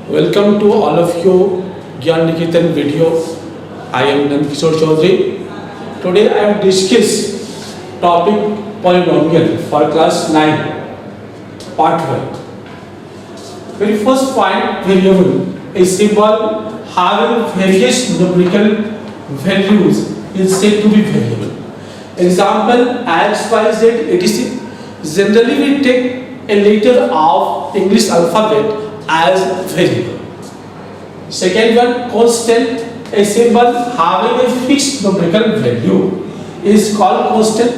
Welcome to all of you Gyan Niketan video. I am Nandkishore Chaudhary. Today I have discussed topic polynomial for class 9 part 1. Very first point, variable. A symbol having various numerical values is said to be variable. Example X, Y, Z, etc. Generally we take a letter of English alphabet as variable. Second one, constant. A symbol having a fixed numerical value is called constant.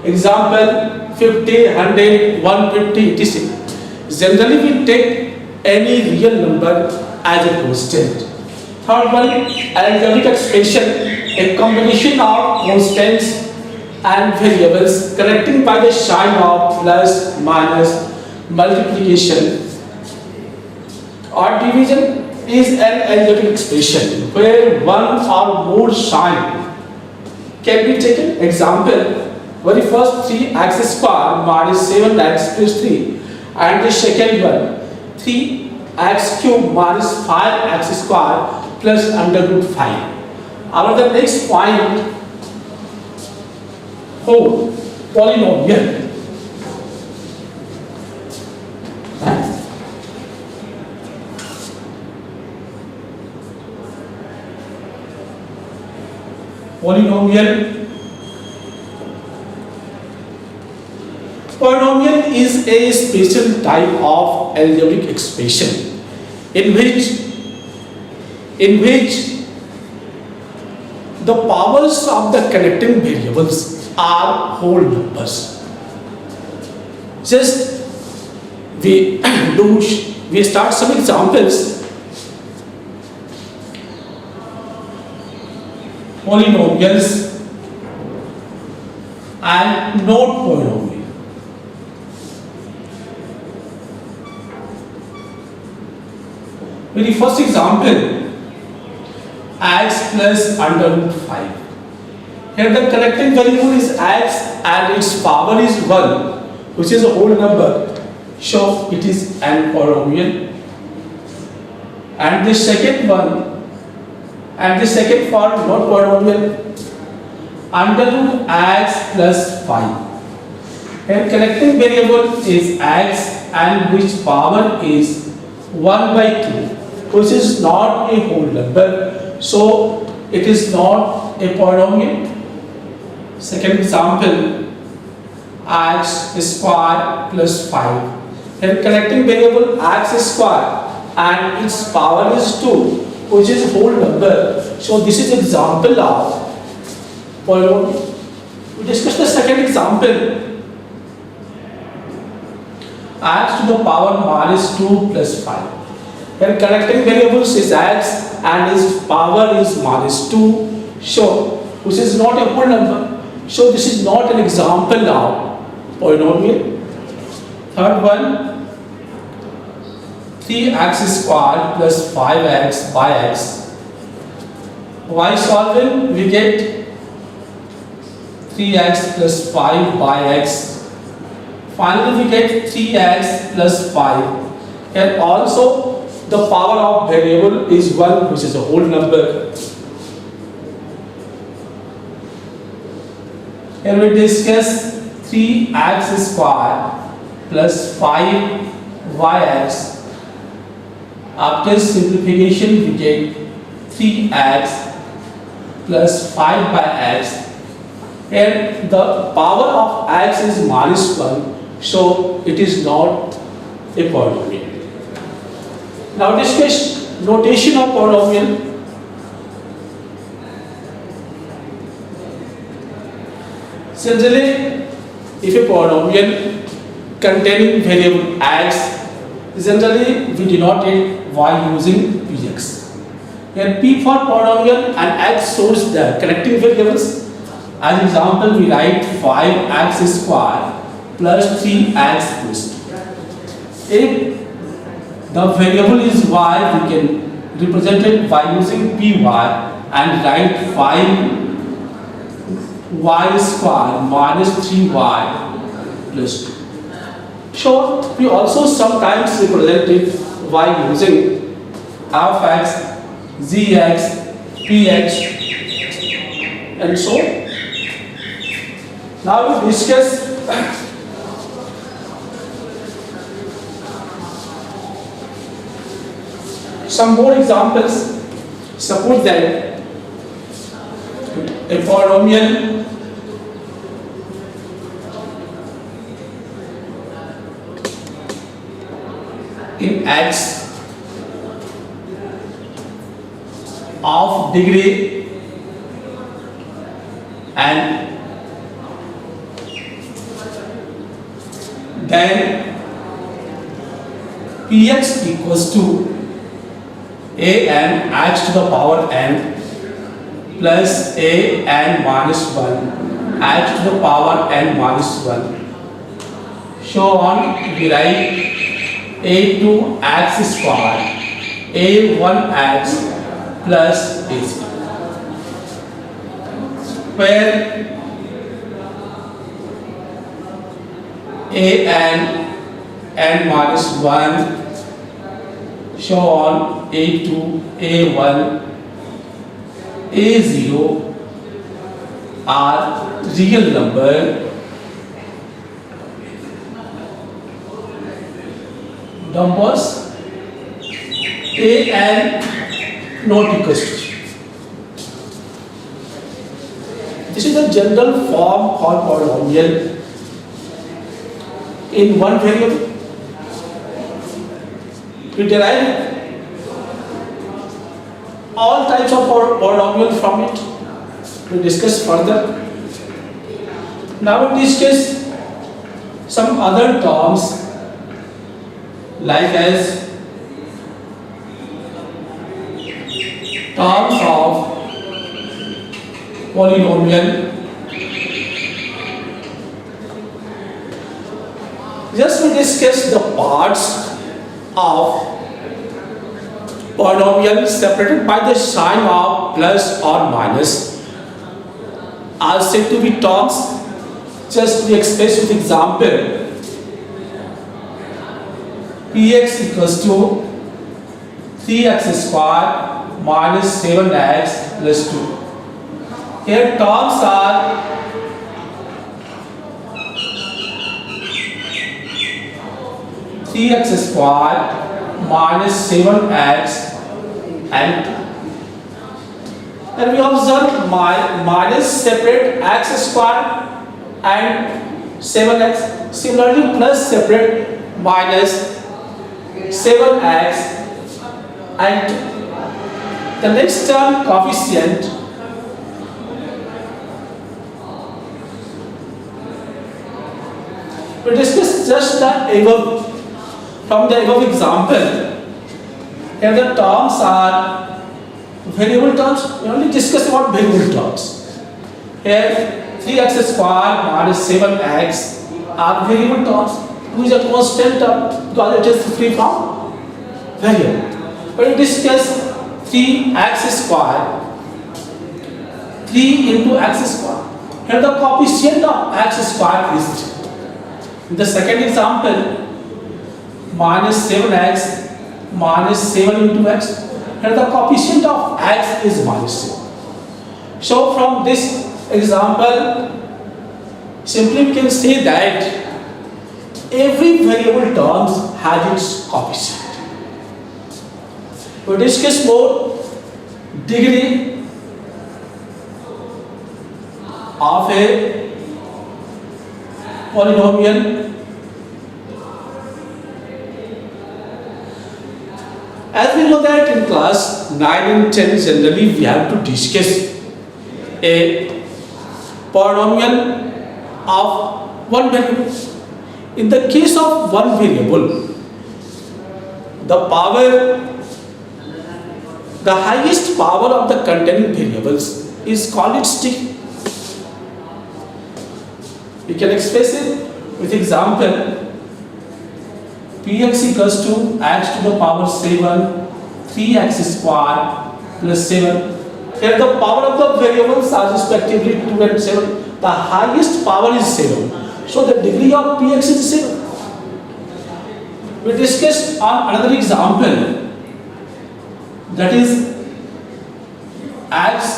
Example 50, 100, 150, etc. Generally we take any real number as a constant. Third one, algebraic expression, a combination of constants and variables connecting by the sign of plus, minus, multiplication or division is an algebraic expression where one or more sign can be taken. Example, very first 3x square minus 7x plus 3, and the second one 3x cube minus 5x square plus under root 5. Our the next point, whole polynomial. Polynomial is a special type of algebraic expression in which the powers of the connecting variables are whole numbers. Just we start some examples. Polynomials and not polynomial. Very first example, x plus under root 5. Here the connecting variable is x and its power is 1, which is a whole number. So it is an polynomial. And the second one, and the second form not polynomial, under root x plus 5. Here connecting variable is x and which power is 1 by 2, which is not a whole number, so it is not a polynomial. Second example, x square plus 5. Here connecting variable x square and its power is 2, which is whole number, so this is example of polynomial. We discuss the second example, x to the power minus 2 plus 5. Here connecting variables is x and its power is minus 2, so which is not a whole number, so this is not an example of polynomial. Third one, 3x square plus 5x by x. By solving we get 3x plus 5 by x. Finally we get 3x plus 5. And also the power of variable is 1, which is a whole number. Here we discuss 3x square plus 5yx. After simplification we get 3x plus 5 by x, and the power of x is minus 1, so it is not a polynomial. Now discuss notation of polynomial. Generally, if a polynomial containing variable x, generally we denote it by using px. Here p for polynomial and x shows the connecting variables. As example, we write 5x square plus 3x plus 2. If the variable is y, we can represent it by using py and write 5y square minus 3y plus 2. So we also sometimes represent it by using f x, z x, p x, and so on. Now we discuss some more examples. Suppose that a polynomial in x of degree and then px equals to a n x to the power n plus a n minus 1 x to the power n minus 1. So on, we write a2 x square a1x plus a0, where a n minus 1, so on, a2 a1 a0 are real numbers a n not equals to 0. This is the general form called polynomial in one variable. We derive all types of polynomial from it. We discuss further. Now we discuss some other terms like as terms of polynomial. Just we discuss the parts of polynomial separated by the sign of plus or minus are said to be terms. Just we express with example. Px equals to 3x square minus 7x plus 2. Here terms are x square minus 7x and 2. And we observe minus separate x square and 7x. Similarly, plus separate minus 7x and 2. The next term, coefficient, we discuss just the above. From the above example, here the terms are variable terms. We only discuss about variable terms. Here 3x square minus 7x are variable terms. 2 is a constant term because it is free from variable. But we discuss 3x square, 3 into x square. Here the coefficient of x square is 3. In the second example, minus 7x minus 7 into x. Here the coefficient of x is minus 7. So from this example, simply we can say that every variable terms has its coefficient. We discuss more degree of a polynomial. As we know that in class 9 and 10 generally we have to discuss a polynomial of one variable. In the case of one variable, the highest power of the containing variables is called its degree. We can express it with example. Px equals to x to the power 7, 3x square plus 7. Here the power of the variables are respectively 2 and 7. The highest power is 7. So the degree of Px is 7. We discussed on another example. that is x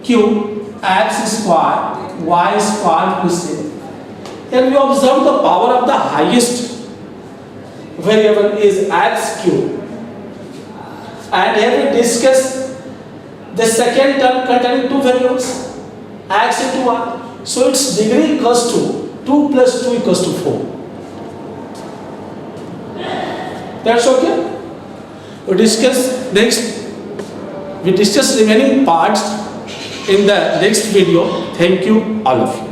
cube x square y square plus c. Here we observe the power of the highest variable is x cube, and here we discuss the second term containing two variables x into y. So its degree equals to 2 plus 2 equals to 4. That's okay. We discuss remaining parts in the next video. Thank you all of you.